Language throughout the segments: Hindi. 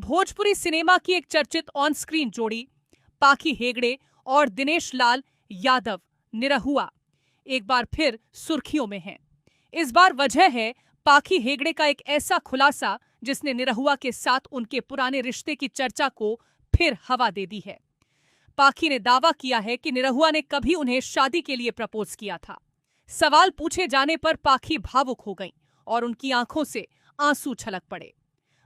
भोजपुरी सिनेमा की एक चर्चित ऑन स्क्रीन जोड़ी पाखी हेगड़े और दिनेश लाल यादव निरहुआ एक बार फिर सुर्खियों में हैं। इस बार वजह है पाखी हेगड़े का एक ऐसा खुलासा जिसने निरहुआ के साथ उनके पुराने रिश्ते की चर्चा को फिर हवा दे दी है। पाखी ने दावा किया है कि निरहुआ ने कभी उन्हें शादी के लिए प्रपोज किया था। सवाल पूछे जाने पर पाखी भावुक हो गईं और उनकी आंखों से आंसू छलक पड़े।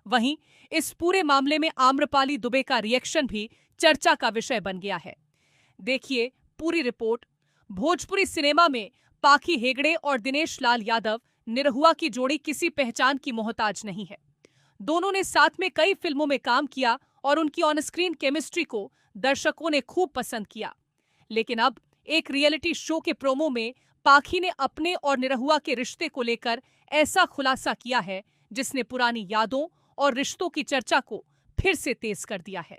वहीं इस पूरे मामले में आम्रपाली दुबे का रिएक्शन भी चर्चा का विषय बन गया है। देखिए पूरी रिपोर्ट। भोजपुरी सिनेमा में पाखी हेगड़े और दिनेश लाल यादव निरहुआ की जोड़ी किसी पहचान की मोहताज नहीं है। दोनों ने साथ में कई फिल्मों में काम किया और उनकी ऑन स्क्रीन केमिस्ट्री को दर्शकों ने खूब पसंद किया। लेकिन अब एक रियलिटी शो के प्रोमो में पाखी ने अपने और निरहुआ के रिश्ते को लेकर ऐसा खुलासा किया है जिसने पुरानी यादों और रिश्तों की चर्चा को फिर से तेज कर दिया है।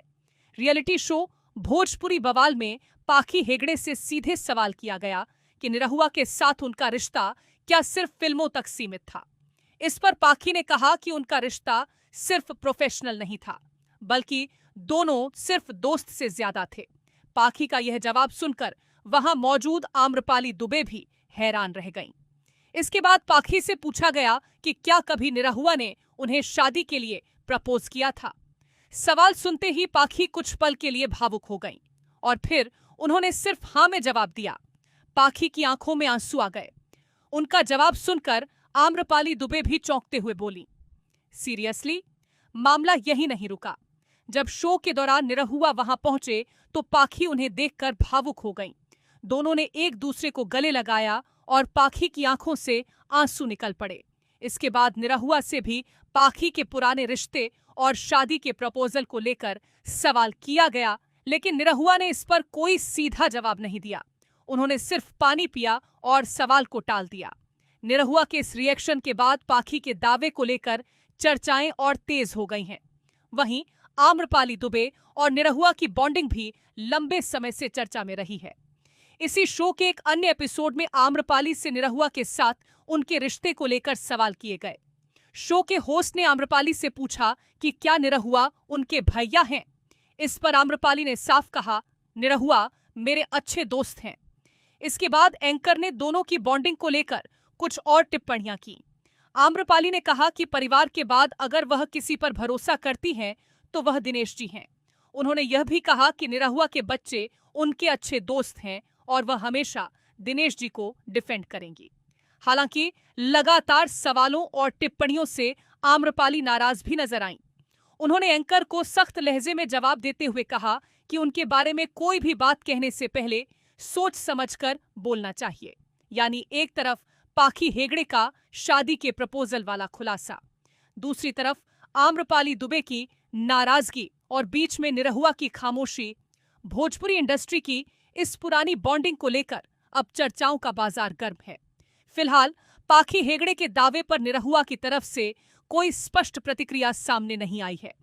रियलिटी शो भोजपुरी बवाल में पाखी हेगड़े से सीधे सवाल किया गया कि निरहुआ के साथ उनका रिश्ता क्या सिर्फ फिल्मों तक सीमित था। इस पर पाखी ने कहा कि उनका रिश्ता सिर्फ प्रोफेशनल नहीं था, बल्कि दोनों सिर्फ दोस्त से ज्यादा थे। पाखी का यह जवाब सुनकर वहां मौजूद आम्रपाली दुबे भी हैरान रह गईं। इसके बाद पाखी से पूछा गया कि क्या कभी निरहुआ ने उन्हें शादी के लिए प्रपोज किया था। सवाल सुनते ही पाखी कुछ पल के लिए भावुक हो गईं और फिर उन्होंने सिर्फ हाँ में जवाब दिया। पाखी की आंखों में आंसू आ गए। उनका जवाब सुनकर आम्रपाली दुबे भी चौंकते हुए बोली, सीरियसली? मामला यही नहीं रुका। जब शो के दौरान निरहुआ वहां पहुंचे तो पाखी उन्हें देखकर भावुक हो गईं। दोनों ने एक दूसरे को गले लगाया और पाखी की आंखों से आंसू निकल पड़े। इसके बाद निरहुआ से भी पाखी के पुराने रिश्ते और शादी के प्रपोजल को लेकर सवाल किया गया, लेकिन निरहुआ ने इस पर कोई सीधा जवाब नहीं दिया। उन्होंने सिर्फ पानी पिया और सवाल को टाल दिया। निरहुआ के इस रिएक्शन के बाद पाखी के दावे को लेकर चर्चाएं और तेज हो गई हैं। वहीं आम्रपाली दुबे और निरहुआ की बॉन्डिंग भी लंबे समय से चर्चा में रही है। इसी शो के एक अन्य एपिसोड में आम्रपाली से निरहुआ के साथ उनके रिश्ते को लेकर सवाल किए गए। शो के होस्ट ने आम्रपाली से पूछा कि क्या निरहुआ उनके भैया हैं। इस पर आम्रपाली ने साफ कहा, निरहुआ मेरे अच्छे दोस्त हैं। इसके बाद एंकर ने दोनों की बॉन्डिंग को लेकर कुछ और टिप्पणियां की। आम्रपाली ने कहा कि परिवार के बाद अगर वह किसी पर भरोसा करती हैं तो वह दिनेश जी हैं। उन्होंने यह भी कहा कि निरहुआ के बच्चे उनके अच्छे दोस्त हैं और वह हमेशा दिनेश जी को डिफेंड करेंगी। हालांकि लगातार सवालों और टिप्पणियों से आम्रपाली नाराज भी नजर आईं। उन्होंने एंकर को सख्त लहजे में जवाब देते हुए कहा कि उनके बारे में कोई भी बात कहने से पहले सोच समझकर बोलना चाहिए। यानी एक तरफ पाखी हेगड़े का शादी के प्रपोजल वाला खुलासा, दूसरी तरफ आम्रपाली दुबे की नाराजगी और बीच में निरहुआ की खामोशी। भोजपुरी इंडस्ट्री की इस पुरानी बॉन्डिंग को लेकर अब चर्चाओं का बाजार गर्म है। फिलहाल पाखी हेगड़े के दावे पर निरहुआ की तरफ से कोई स्पष्ट प्रतिक्रिया सामने नहीं आई है,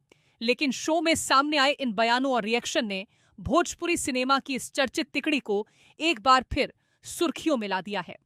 लेकिन शो में सामने आए इन बयानों और रिएक्शन ने भोजपुरी सिनेमा की इस चर्चित तिकड़ी को एक बार फिर सुर्खियों में ला दिया है।